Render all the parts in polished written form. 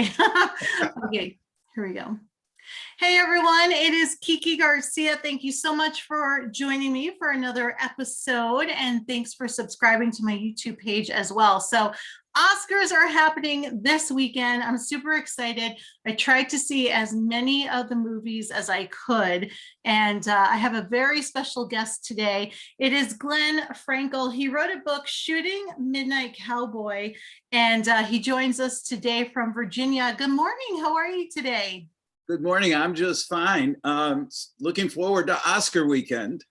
Okay. Okay, here we go. Hey everyone, it is Kiki Garcia. Thank you so much for joining me for another episode, and thanks for subscribing to my YouTube page as well. So Oscars are happening this weekend. I'm super excited. I tried to see as many of the movies as I could, and I have a very special guest today. It is Glenn Frankel. He wrote a book, Shooting Midnight Cowboy, and he joins us today from Virginia. Good morning. How are you today? Good morning. I'm just fine. Looking forward to Oscar weekend.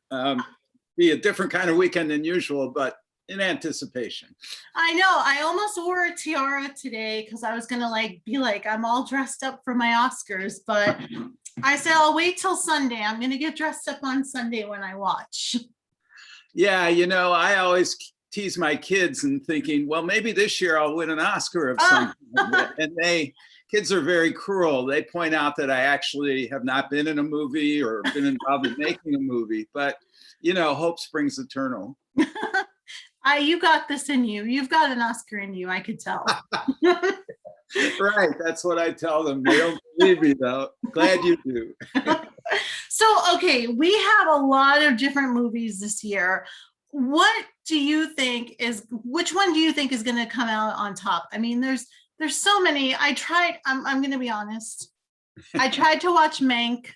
Be a different kind of weekend than usual, but in anticipation. I know. I almost wore a tiara today because I was gonna be like I'm all dressed up for my Oscars, but I said I'll wait till Sunday. I'm gonna get dressed up on Sunday when I watch. Yeah, you know, I always tease my kids and thinking, well, maybe this year I'll win an Oscar of something. And kids are very cruel. They point out that I actually have not been in a movie or been involved in making a movie, but you know, hope springs eternal. You got this in you. You've got an Oscar in you, I could tell. Right, that's what I tell them. They don't believe me though. Glad you do. So, okay, we have a lot of different movies this year. What do you think which one do you think is gonna come out on top? I mean, there's so many. I'm gonna be honest. I tried to watch Mank.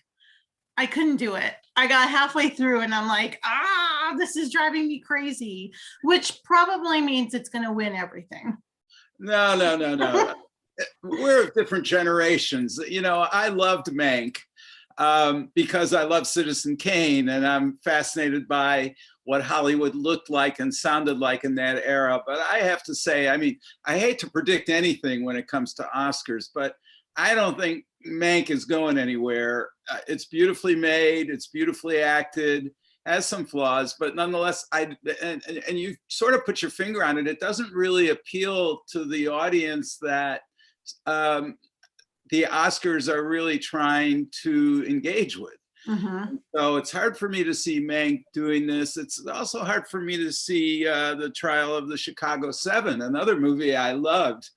I couldn't do it. I got halfway through and I'm like, this is driving me crazy, which probably means it's gonna win everything. No. We're different generations. You know, I loved Mank because I love Citizen Kane and I'm fascinated by what Hollywood looked like and sounded like in that era. But I have to say, I mean, I hate to predict anything when it comes to Oscars, but I don't think Mank is going anywhere. It's beautifully made, it's beautifully acted, has some flaws, but nonetheless, and you sort of put your finger on it, it doesn't really appeal to the audience that the Oscars are really trying to engage with. Mm-hmm. So it's hard for me to see Mank doing this. It's also hard for me to see The Trial of the Chicago 7, another movie I loved.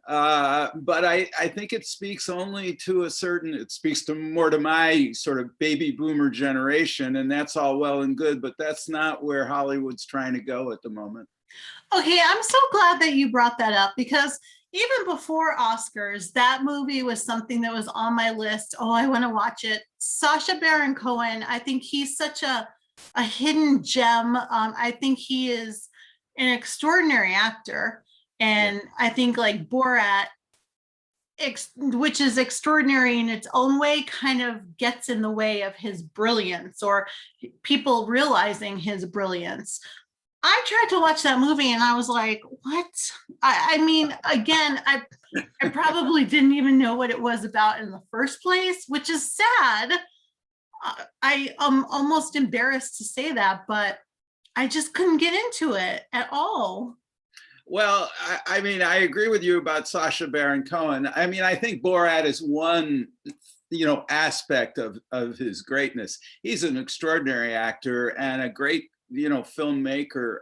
But I think it speaks only to it speaks more to my sort of baby boomer generation, and that's all well and good, but that's not where Hollywood's trying to go at the moment. Okay, I'm so glad that you brought that up because even before Oscars, that movie was something that was on my list. Oh, I want to watch it. Sasha Baron Cohen, I think he's such a hidden gem. I think he is an extraordinary actor. And yeah. I think like Borat, which is extraordinary in its own way, kind of gets in the way of his brilliance or people realizing his brilliance. I tried to watch that movie and I was like, what? I mean, again, I probably didn't even know what it was about in the first place, which is sad. I am almost embarrassed to say that, but I just couldn't get into it at all. Well, I mean, I agree with you about Sasha Baron Cohen. I mean, I think Borat is one, aspect of his greatness. He's an extraordinary actor and a great filmmaker,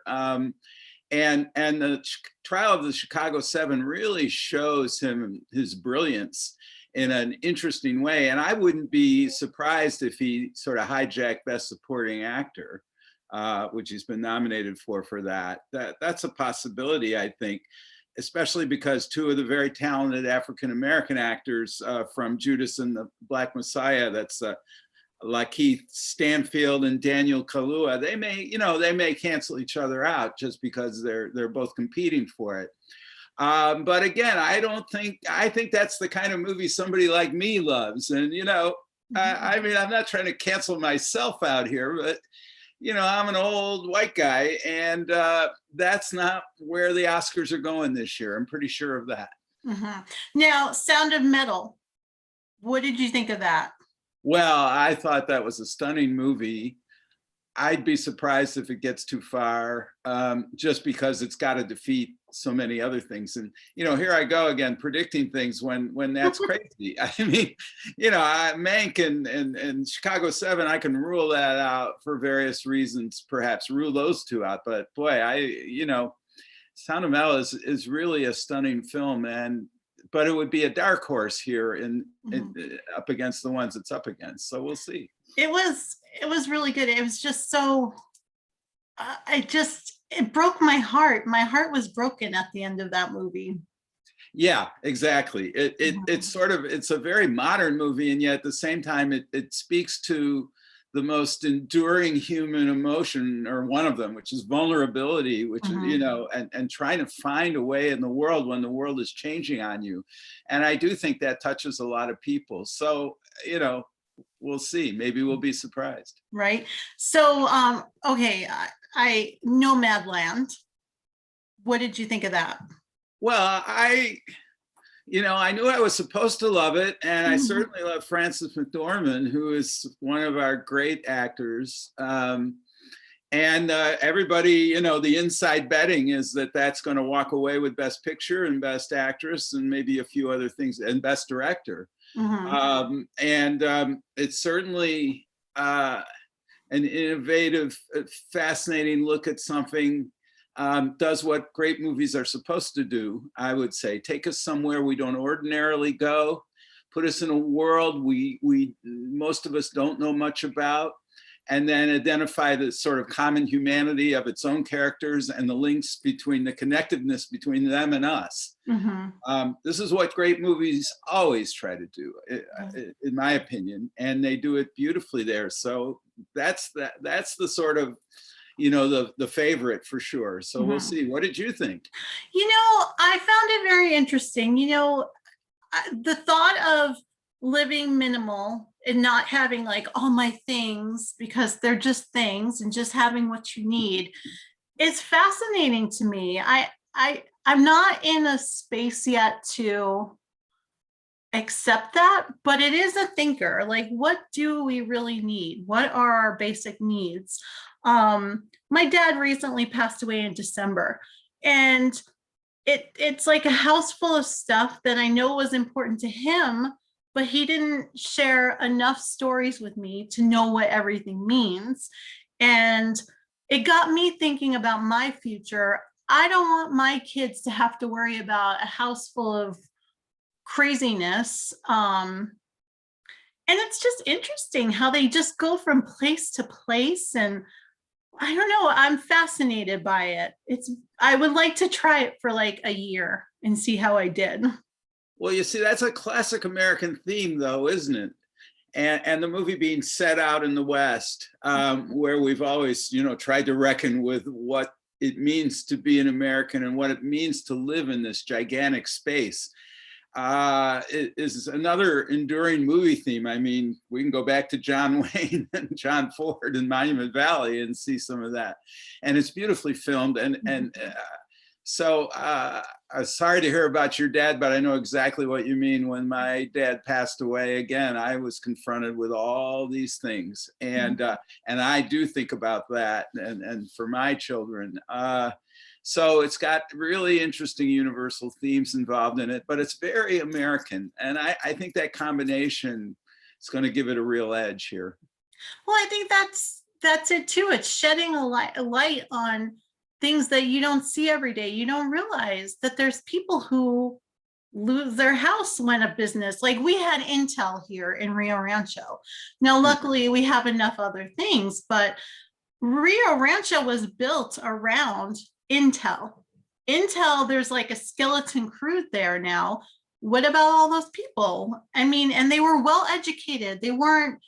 and the Trial of the Chicago 7 really shows him his brilliance in an interesting way. And I wouldn't be surprised if he sort of hijacked Best Supporting Actor, which he's been nominated for that. That's a possibility, I think, especially because two of the very talented African-American actors from Judas and the Black Messiah, that's Lakeith Stanfield and Daniel Kaluuya, they may cancel each other out just because they're both competing for it. But again, I think that's the kind of movie somebody like me loves. And I mean, I'm not trying to cancel myself out here, but I'm an old white guy, and that's not where the Oscars are going this year. I'm pretty sure of that. Mm-hmm. Now, Sound of Metal. What did you think of that? Well, I thought that was a stunning movie. I'd be surprised if it gets too far, just because it's got to defeat so many other things. And here I go again predicting things when that's crazy. I mean, Mank and Chicago 7, I can rule that out for various reasons. Perhaps rule those two out. But boy, Sound of Metal is really a stunning film, but it would be a dark horse here in Mhm. up against the ones it's up against. So we'll see. It was really good. It was just so it broke my heart. My heart was broken at the end of that movie. Yeah, exactly. It's Mhm. sort of, it's a very modern movie, and yet at the same time, it speaks to the most enduring human emotion, or one of them, which is vulnerability, which is, Mhm. and trying to find a way in the world when the world is changing on you. And I do think that touches a lot of people. So, we'll see. Maybe we'll be surprised. Right. So, okay, I know Madland. What did you think of that? Well, I knew I was supposed to love it, and I Mhm. certainly love Frances McDormand, who is one of our great actors. And everybody, the inside betting is that that's going to walk away with Best Picture and Best Actress, and maybe a few other things, and Best Director. Mhm. And it's certainly an innovative, fascinating look at something. Does what great movies are supposed to do, I would say. Take us somewhere we don't ordinarily go, put us in a world we most of us don't know much about, and then identify the sort of common humanity of its own characters and the links between the connectedness between them and us. Mhm. This is what great movies always try to do, in my opinion, and they do it beautifully there. So that's the sort of, the favorite for sure. So we'll Mhm. see. What did you think? I found it very interesting. The thought of living minimal and not having like all my things because they're just things and just having what you need is fascinating to me. I'm not in a space yet to accept that, but it is a thinker. Like, what do we really need? What are our basic needs? My dad recently passed away in December, and it's like a house full of stuff that I know was important to him, but he didn't share enough stories with me to know what everything means. And it got me thinking about my future. I don't want my kids to have to worry about a house full of craziness. And it's just interesting how they just go from place to place. And I don't know, I'm fascinated by it. I would like to try it for like a year and see how I did. Well, you see, that's a classic American theme, though, isn't it? And the movie being set out in the West, where we've always, tried to reckon with what it means to be an American and what it means to live in this gigantic space. Is another enduring movie theme. I mean, we can go back to John Wayne and John Ford and Monument Valley and see some of that. And it's beautifully filmed. So I'm sorry to hear about your dad, but I know exactly what you mean. When my dad passed away, again, I was confronted with all these things, and I do think about that, and for my children. So it's got really interesting universal themes involved in it, but it's very American, and I think that combination is going to give it a real edge here. Well, I think that's it too. It's shedding a light on things that you don't see every day. You don't realize that there's people who lose their house when a business, like we had Intel here in Rio Rancho. Now, luckily, we have enough other things, but Rio Rancho was built around Intel. Intel, there's like a skeleton crew there now. What about all those people? I mean, and they were well educated. They weren't,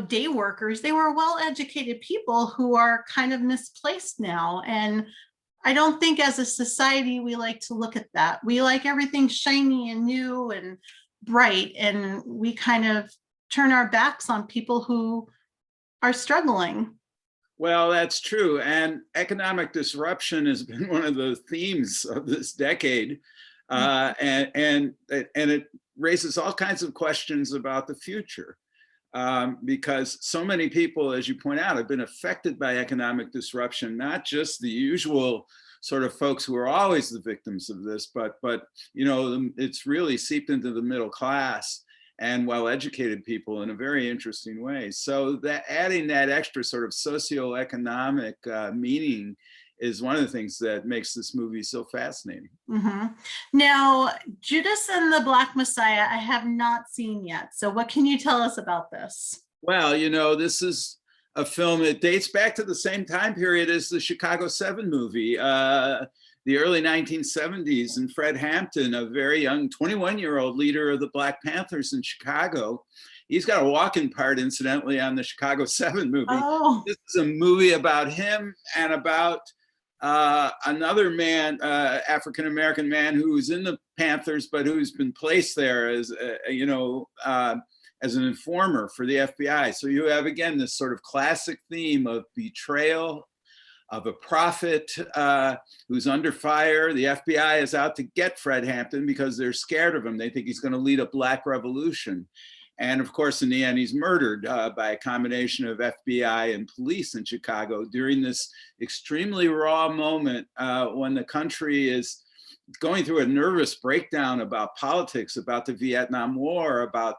day workers. They were well educated people who are kind of misplaced now. And I don't think as a society we like to look at that. We like everything shiny and new and bright, and we kind of turn our backs on people who are struggling. Well, that's true. And economic disruption has been one of the themes of this decade. And it raises all kinds of questions about the future. Because so many people, as you point out, have been affected by economic disruption, not just the usual sort of folks who are always the victims of this, but it's really seeped into the middle class and well-educated people in a very interesting way. So that adding that extra sort of socioeconomic meaning is one of the things that makes this movie so fascinating. Mm-hmm. Now, Judas and the Black Messiah, I have not seen yet. So what can you tell us about this? Well, this is a film that dates back to the same time period as the Chicago 7 movie, the early 1970s. And Fred Hampton, a very young 21-year-old leader of the Black Panthers in Chicago, he's got a walking part, incidentally, on the Chicago 7 movie. Oh. This is a movie about him and about another man, African-American man who's in the Panthers, but who's been placed there as, as an informer for the FBI. So you have, again, this sort of classic theme of betrayal of a prophet who's under fire. The FBI is out to get Fred Hampton because they're scared of him. They think he's going to lead a Black revolution. And of course, in the end, he's murdered by a combination of FBI and police in Chicago during this extremely raw moment when the country is going through a nervous breakdown about politics, about the Vietnam War, about,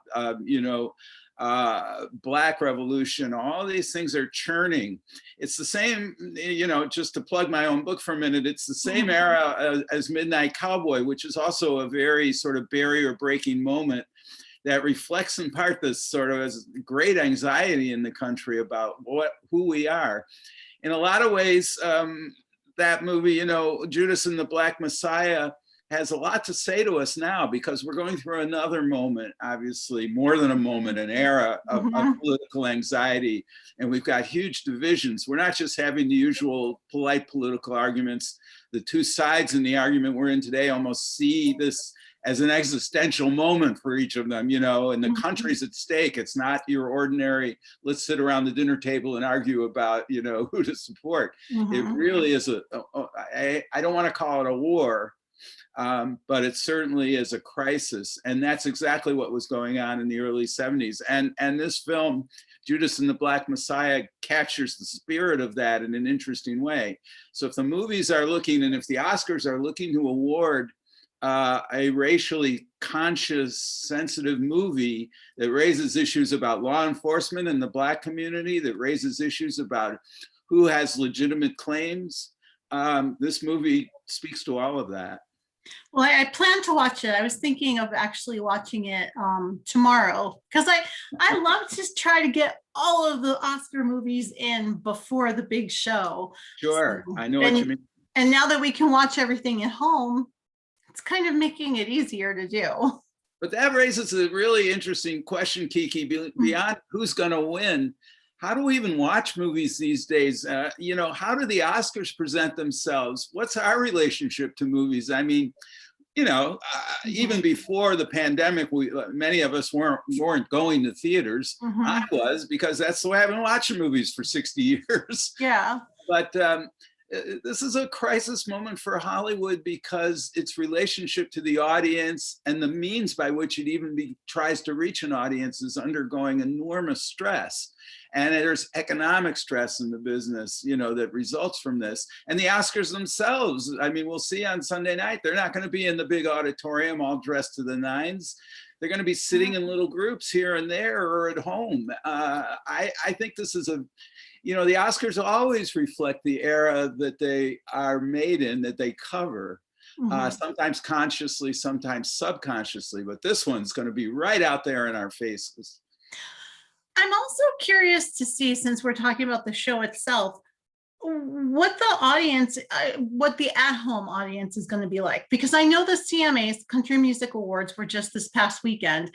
Black revolution. All these things are churning. It's the same, just to plug my own book for a minute, it's the same era as Midnight Cowboy, which is also a very sort of barrier breaking moment that reflects in part this sort of great anxiety in the country about who we are. In a lot of ways, that movie, Judas and the Black Messiah, has a lot to say to us now because we're going through another moment, obviously more than a moment, an era of political anxiety. And we've got huge divisions. We're not just having the usual polite political arguments. The two sides in the argument we're in today almost see this as an existential moment for each of them, and the country's at stake. It's not your ordinary, let's sit around the dinner table and argue about, who to support. It really is I don't want to call it a war, but it certainly is a crisis. And that's exactly what was going on in the early 70s. And this film, Judas and the Black Messiah, captures the spirit of that in an interesting way. So if the movies are looking, and if the Oscars are looking to award a racially conscious, sensitive movie that raises issues about law enforcement in the Black community, that raises issues about who has legitimate claims, this movie speaks to all of that. Well, I plan to watch it. I was thinking of actually watching it tomorrow because I love to try to get all of the Oscar movies in before the big show. Sure, so, I know what you mean. And now that we can watch everything at home, it's kind of making it easier to do. But that raises a really interesting question, Kiki, beyond who's going to win. How do we even watch movies these days? How do the Oscars present themselves? What's our relationship to movies? I mean, even before the pandemic, many of us weren't going to theaters. I was, because that's the way I've been watching movies for 60 years. Yeah. But this is a crisis moment for Hollywood because its relationship to the audience and the means by which it even tries to reach an audience is undergoing enormous stress. And there's economic stress in the business, that results from this. And the Oscars themselves, I mean, we'll see on Sunday night, they're not going to be in the big auditorium all dressed to the nines. They're going to be sitting in little groups here and there or at home. I think this is the Oscars always reflect the era that they are made in, that they cover, sometimes consciously, sometimes subconsciously, but this one's going to be right out there in our faces. I'm also curious to see, since we're talking about the show itself, what the audience, what the at-home audience is going to be like. Because I know the CMAs, Country Music Awards, were just this past weekend.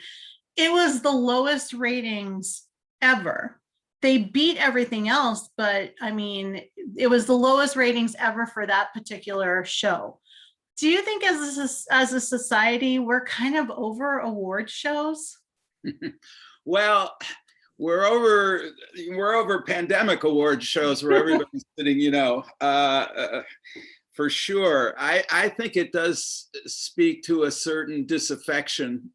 It was the lowest ratings ever. They beat everything else, but I mean, it was the lowest ratings ever for that particular show. Do you think as a society, we're kind of over award shows? Well, we're over pandemic award shows where everybody's sitting, for sure. I think it does speak to a certain disaffection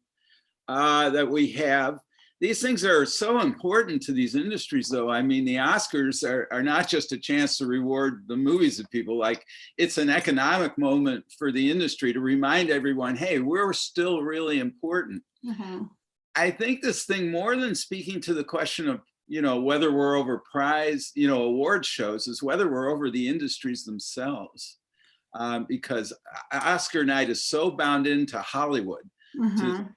that we have. These things are so important to these industries, though. I mean, the Oscars are not just a chance to reward the movies that people like. It's an economic moment for the industry to remind everyone, hey, we're still really important. I think this thing, more than speaking to the question of whether we're over prize, award shows, is whether we're over the industries themselves. Because Oscar night is so bound into Hollywood. Mhm.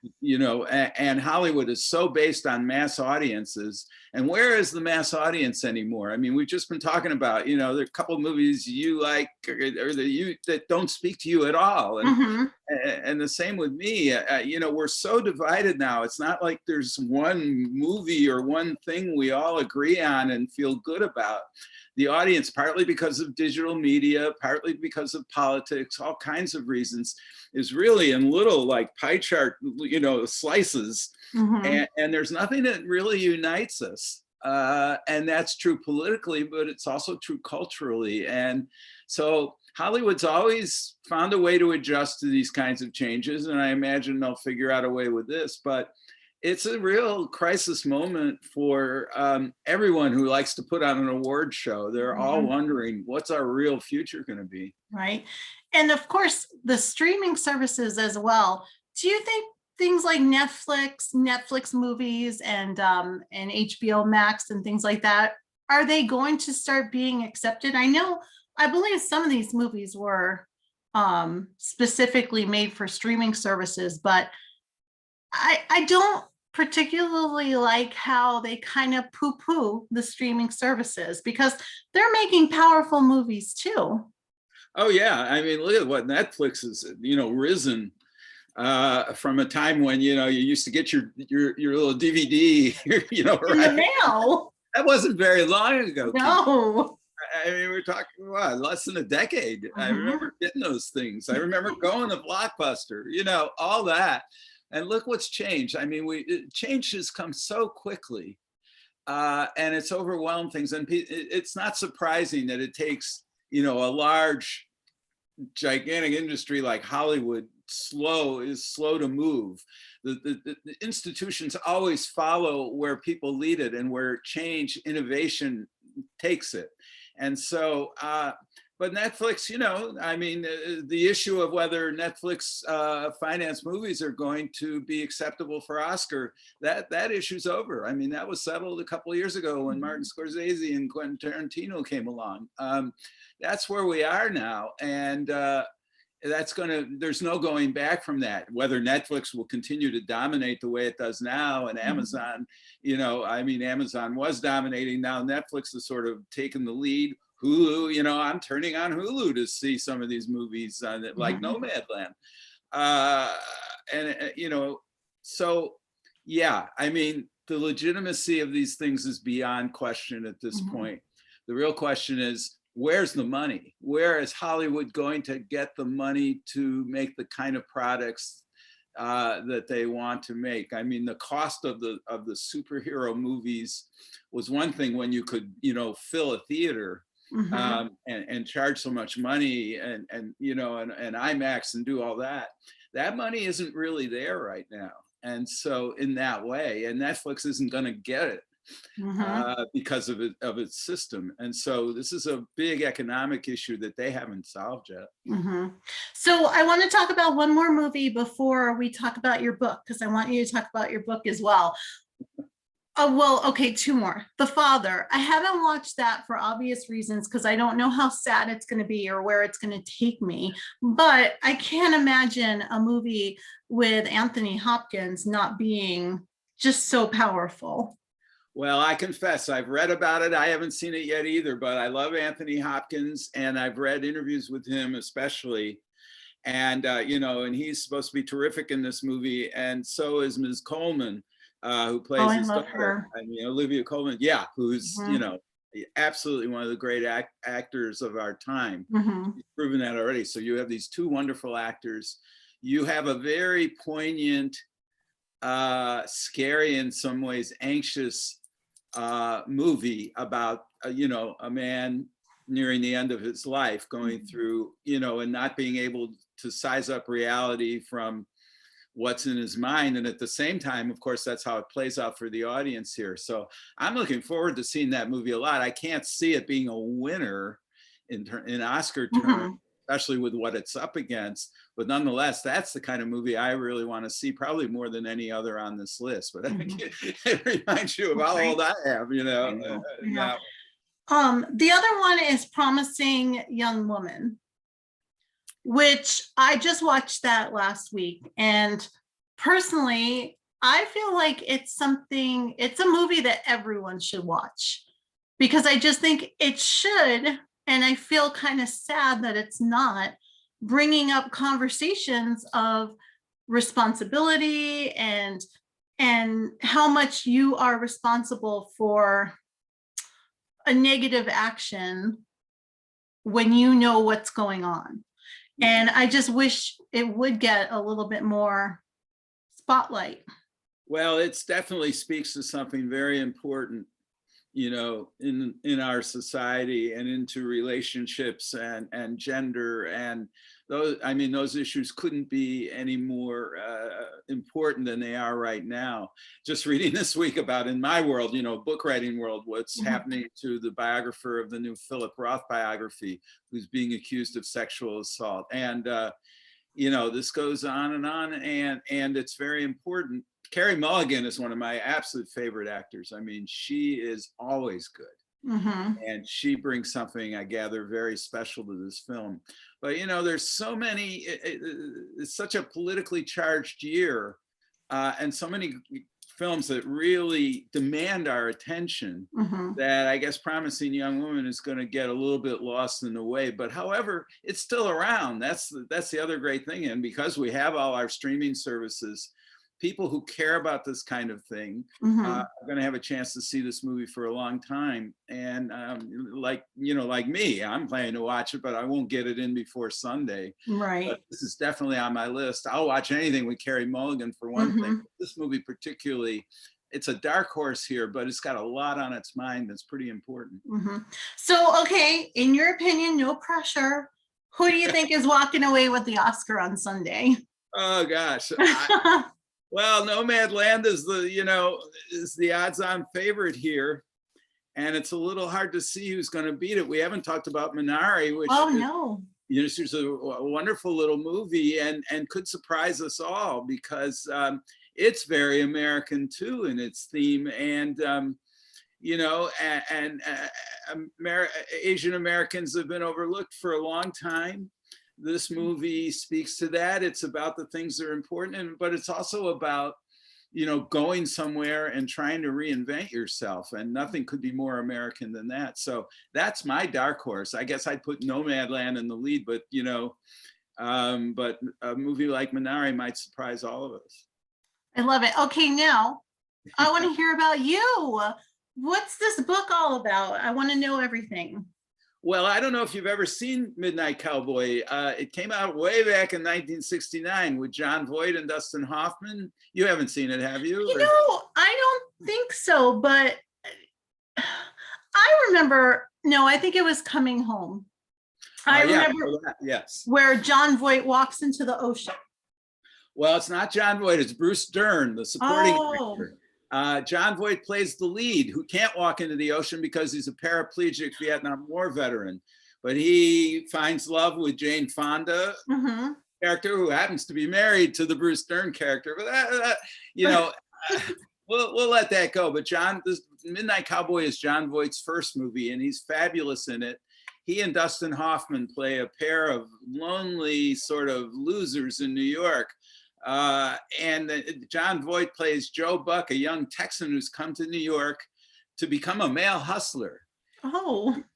And Hollywood is so based on mass audiences. And where is the mass audience anymore? I mean, we've just been talking about, there are a couple of movies you like or that don't speak to you at all. Mhm. And the same with me. We're so divided now. It's not like there's one movie or one thing we all agree on and feel good about. The audience, partly because of digital media, partly because of politics, all kinds of reasons, is really in little like pie chart, slices. Mhm. And there's nothing that really unites us. And that's true politically, but it's also true culturally. And so Hollywood's always found a way to adjust to these kinds of changes. And I imagine they'll figure out a way with this. But it's a real crisis moment for everyone who likes to put on an award show. They're all wondering, what's our real future going to be? Right. And of course, the streaming services as well. Do you think things like Netflix movies and HBO Max and things like that, are they going to start being accepted? I believe some of these movies were specifically made for streaming services, but I don't particularly like how they kind of poo-poo the streaming services because they're making powerful movies too. Oh yeah, I mean, look at what Netflix has, risen from a time when you used to get your little DVD, In the right? mail. That wasn't very long ago. No. I mean, we're talking less than a decade. I remember getting those things. I remember going to Blockbuster, all that. And look what's changed. I mean, change has come so quickly, and it's overwhelmed things. And it's not surprising that it takes, a large, gigantic industry like Hollywood is slow to move. The institutions always follow where people lead it and where change, innovation takes it. And so, but Netflix, I mean, the issue of whether Netflix financed movies are going to be acceptable for Oscar, that issue's over. I mean, that was settled a couple of years ago when Martin Scorsese and Quentin Tarantino came along. That's where we are now. And there's no going back from that. Whether Netflix will continue to dominate the way it does now, and Amazon, Amazon was dominating. Now Netflix has sort of taken the lead. Hulu, I'm turning on Hulu to see some of these movies like Nomadland. So yeah, I mean, the legitimacy of these things is beyond question at this point. The real question is, where's the money? Where is Hollywood going to get the money to make the kind of products that they want to make? I mean, the cost of the superhero movies was one thing when you could, fill a theater and charge so much money and IMAX and do all that. That money isn't really there right now. And so in that way, and Netflix isn't going to get it. Because of its system. And so this is a big economic issue that they haven't solved yet. So I want to talk about one more movie before we talk about your book, because I want you to talk about your book as well. Okay, two more. The Father. I haven't watched that for obvious reasons because I don't know how sad it's going to be or where it's going to take me. But I can't imagine a movie with Anthony Hopkins not being just so powerful. Well, I confess, I've read about it. I haven't seen it yet either, but I love Anthony Hopkins, and I've read interviews with him especially. And, and he's supposed to be terrific in this movie. And so is Ms. Coleman, who plays his daughter. Her. I mean, Olivia Colman, who's, absolutely one of the great actors of our time. He's proven that already. So you have these two wonderful actors. You have a very poignant, scary, in some ways, anxious movie about a man nearing the end of his life, going through and not being able to size up reality from what's in his mind. And at the same time, of course, that's how it plays out for the audience here. So I'm looking forward to seeing that movie a lot. I can't see it being a winner in Oscar terms, especially with what it's up against. But nonetheless, that's the kind of movie I really want to see, probably more than any other on this list. But it reminds you of how old I am, you know. Now. The other one is Promising Young Woman, which I just watched that last week. And personally, I feel like it's a movie that everyone should watch, because I just think it should. And I feel kind of sad that it's not bringing up conversations of responsibility and how much you are responsible for a negative action when you know what's going on. And I just wish it would get a little bit more spotlight. Well, it definitely speaks to something very important, you know, in our society and into relationships and gender, and those, I mean, those issues couldn't be any more important than they are right now. Just reading this week about, in my world, you know, book writing world, what's happening to the biographer of the new Philip Roth biography, who's being accused of sexual assault. And, you know, this goes on, and it's very important. Carey Mulligan is one of my absolute favorite actors. I mean, she is always good. And she brings something, I gather, very special to this film. But, you know, there's so many, it's such a politically charged year, and so many films that really demand our attention, that I guess Promising Young Woman is going to get a little bit lost in the way. But however, it's still around. That's the other great thing. And because we have all our streaming services, people who care about this kind of thing are going to have a chance to see this movie for a long time. And like, you know, like me, I'm planning to watch it, but I won't get it in before Sunday. Right. But this is definitely on my list. I'll watch anything with Carey Mulligan for one thing. This movie particularly, it's a dark horse here, but it's got a lot on its mind that's pretty important. So, okay, in your opinion, no pressure, who do you think is walking away with the Oscar on Sunday? Oh gosh. Well, Nomadland is the odds-on favorite here, and it's a little hard to see who's going to beat it. We haven't talked about Minari, which you know, it's a wonderful little movie and could surprise us all, because it's very American too in its theme, and you know, and Asian Americans have been overlooked for a long time. This movie speaks to that. It's about the things that are important, but it's also about, you know, going somewhere and trying to reinvent yourself, and nothing could be more American than that. So that's my dark horse. I guess I'd put Nomadland in the lead, but you know, but a movie like Minari might surprise all of us. I love it. Okay, now I want to hear about you. What's this book all about? I want to know everything. Well, I don't know if you've ever seen Midnight Cowboy. It came out way back in 1969 with Jon Voight and Dustin Hoffman. You haven't seen it, have you? You know, I don't think so, but I remember, no, I think it was Coming Home. I remember yes, where Jon Voight walks into the ocean. Well, it's not Jon Voight, it's Bruce Dern, the supporting actor. Jon Voight plays the lead, who can't walk into the ocean because he's a paraplegic Vietnam War veteran. But he finds love with Jane Fonda, character, who happens to be married to the Bruce Dern character. But you know, we'll let that go. But this Midnight Cowboy is Jon Voight's first movie, and he's fabulous in it. He and Dustin Hoffman play a pair of lonely sort of losers in New York. And Jon Voight plays Joe Buck, a young Texan who's come to New York to become a male hustler.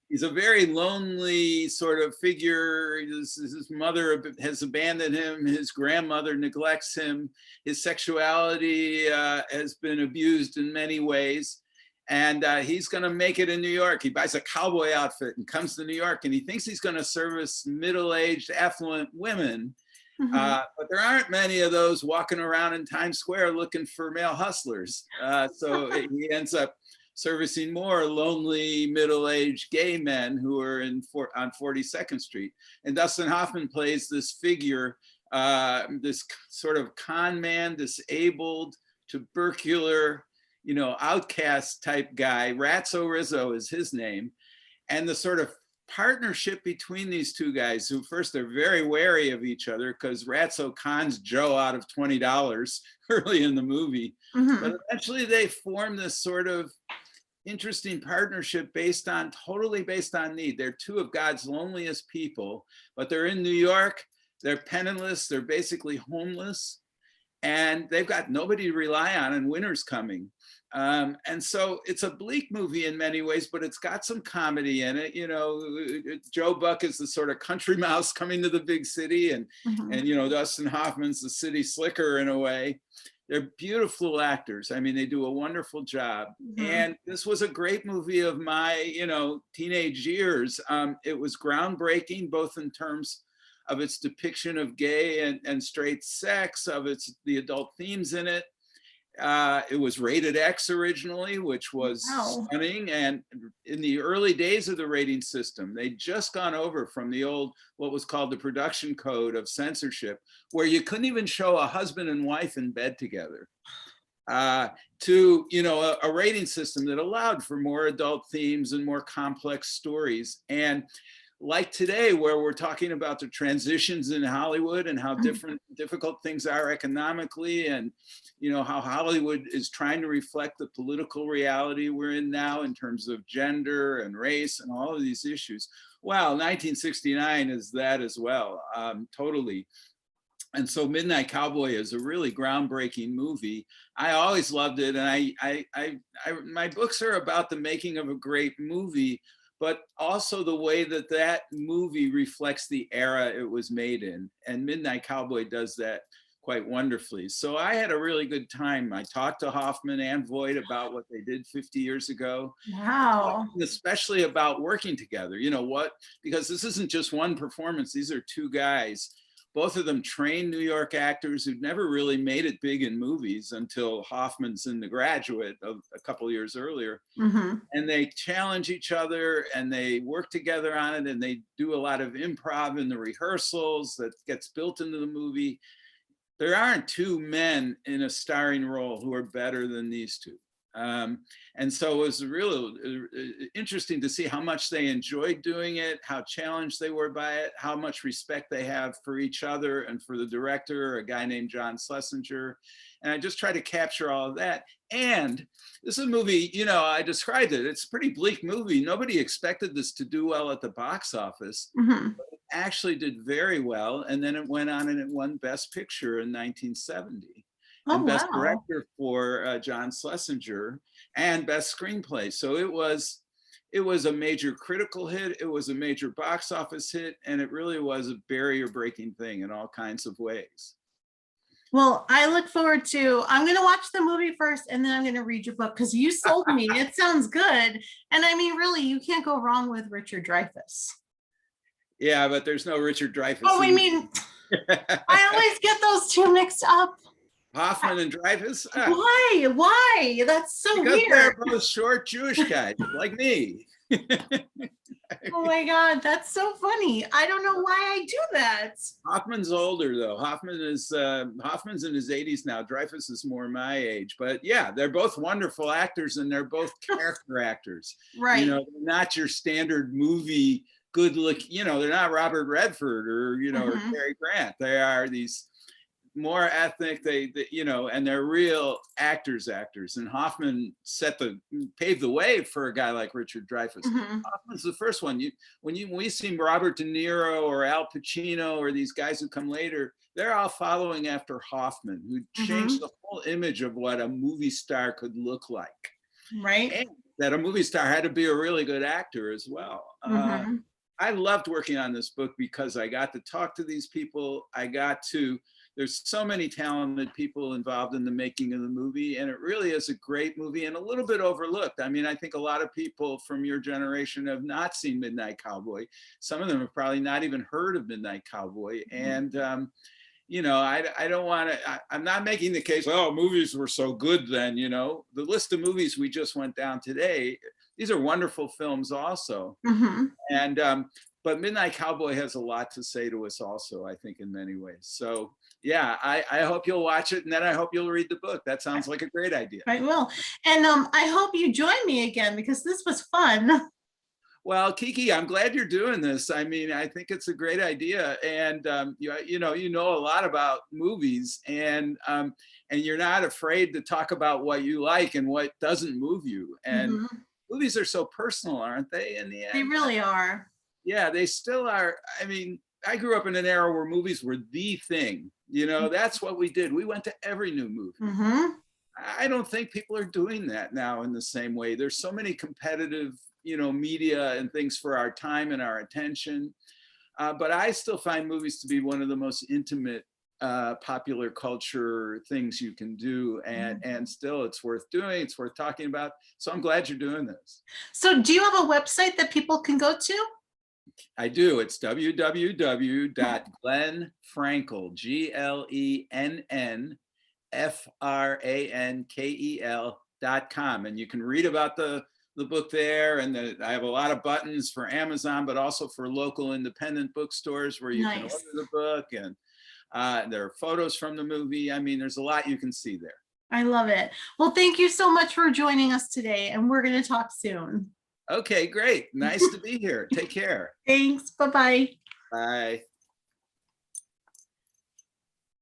He's a very lonely sort of figure. His mother has abandoned him. His grandmother neglects him. His sexuality has been abused in many ways. And he's going to make it in New York. He buys a cowboy outfit and comes to New York, and he thinks he's going to service middle-aged, affluent women. But there aren't many of those walking around in Times Square looking for male hustlers. So he ends up servicing more lonely, middle-aged gay men who are on 42nd Street. And Dustin Hoffman plays this figure, this sort of con man, disabled, tubercular, you know, outcast type guy. Ratso Rizzo is his name. And the sort of partnership between these two guys, who first they're very wary of each other because Ratso cons Joe out of $20 early in the movie. But eventually they form this sort of interesting partnership totally based on need. They're two of God's loneliest people, but they're in New York. They're penniless. They're basically homeless, and they've got nobody to rely on, and winter's coming. And so it's a bleak movie in many ways, but it's got some comedy in it. You know, Joe Buck is the sort of country mouse coming to the big city, and you know, Dustin Hoffman's the city slicker in a way. They're beautiful actors. I mean, they do a wonderful job. And this was a great movie of my, you know, teenage years. It was groundbreaking, both in terms of its depiction of gay and straight sex, of the adult themes in it. It was rated X originally, which was stunning. And in the early days of the rating system, they'd just gone over from the old, what was called the production code of censorship, where you couldn't even show a husband and wife in bed together, to, you know, a rating system that allowed for more adult themes and more complex stories. And like today, where we're talking about the transitions in Hollywood and how difficult things are economically, and you know how Hollywood is trying to reflect the political reality we're in now in terms of gender and race and all of these issues. Well, 1969 is that as well, totally. And so Midnight Cowboy is a really groundbreaking movie. I always loved it, and my books are about the making of a great movie, but also the way that that movie reflects the era it was made in. And Midnight Cowboy does that quite wonderfully. So I had a really good time. I talked to Hoffman and Voight about what they did 50 years ago. Wow. Especially about working together, you know because this isn't just one performance. These are two guys. Both of them trained New York actors who'd never really made it big in movies until Hoffman's in The Graduate of a couple of years earlier. And they challenge each other and they work together on it, and they do a lot of improv in the rehearsals that gets built into the movie. There aren't two men in a starring role who are better than these two. And so it was really interesting to see how much they enjoyed doing it, how challenged they were by it, how much respect they have for each other and for the director, a guy named John Schlesinger. And I just tried to capture all of that. And this is a movie, you know, I described it. It's a pretty bleak movie. Nobody expected this to do well at the box office. But it actually did very well. And then it went on and it won Best Picture in 1970. And Best Director for John Schlesinger, and Best Screenplay. So it was a major critical hit, it was a major box office hit, and it really was a barrier-breaking thing in all kinds of ways. Well, I look forward to, I'm going to watch the movie first, and then I'm going to read your book, because you sold me. It sounds good. And I mean, really, you can't go wrong with Richard Dreyfuss. Yeah, but there's no Richard Dreyfuss. Oh, I mean, I always get those two mixed up. Hoffman and Dreyfuss? Why? That's so because weird. They're both short Jewish guys, like me. Oh my God, that's so funny. I don't know why I do that. Hoffman's older though. Hoffman's in his 80s now. Dreyfuss is more my age. But yeah, they're both wonderful actors, and they're both character actors. Right. You know, they're not your standard movie good look, you know, they're not Robert Redford or, you know, or Cary Grant. They are these more ethnic, they you know, and they're real actors. And Hoffman paved the way for a guy like Richard Dreyfuss. Hoffman's the first one. When we see Robert De Niro or Al Pacino or these guys who come later, they're all following after Hoffman, who changed the whole image of what a movie star could look like. Right. And that a movie star had to be a really good actor as well. I loved working on this book because I got to talk to these people. There's so many talented people involved in the making of the movie, and it really is a great movie and a little bit overlooked. I mean, I think a lot of people from your generation have not seen Midnight Cowboy. Some of them have probably not even heard of Midnight Cowboy. And, you know, I don't want to, I'm not making the case, oh, movies were so good then, you know. The list of movies we just went down today, these are wonderful films also. And, but Midnight Cowboy has a lot to say to us also, I think, in many ways. So yeah, I hope you'll watch it, and then I hope you'll read the book. That sounds like a great idea. I will. And I hope you join me again, because this was fun. Well, Kiki, I'm glad you're doing this. I mean, I think it's a great idea, and you know a lot about movies, and you're not afraid to talk about what you like and what doesn't move you. And Mhm. movies are so personal, aren't they? In the They end, really are. yeah, they still are. I mean, I grew up in an era where movies were the thing. You know, that's what we did. We went to every new movie. Mhm. I don't think people are doing that now in the same way. There's so many competitive, media and things for our time and our attention. But I still find movies to be one of the most intimate popular culture things you can do, and still it's worth doing. It's worth talking about. So I'm glad you're doing this. So do you have a website that people can go to? I do. It's www.glennfrankel, GLENNFRANKEL.com, and you can read about the book there. And I have a lot of buttons for Amazon, but also for local independent bookstores where you can order Nice. the book, and there are photos from the movie. I mean, there's a lot you can see there. I love it. Well, thank you so much for joining us today, and we're going to talk soon. Okay, great. Nice to be here. Take care. Thanks. Bye-bye. Bye.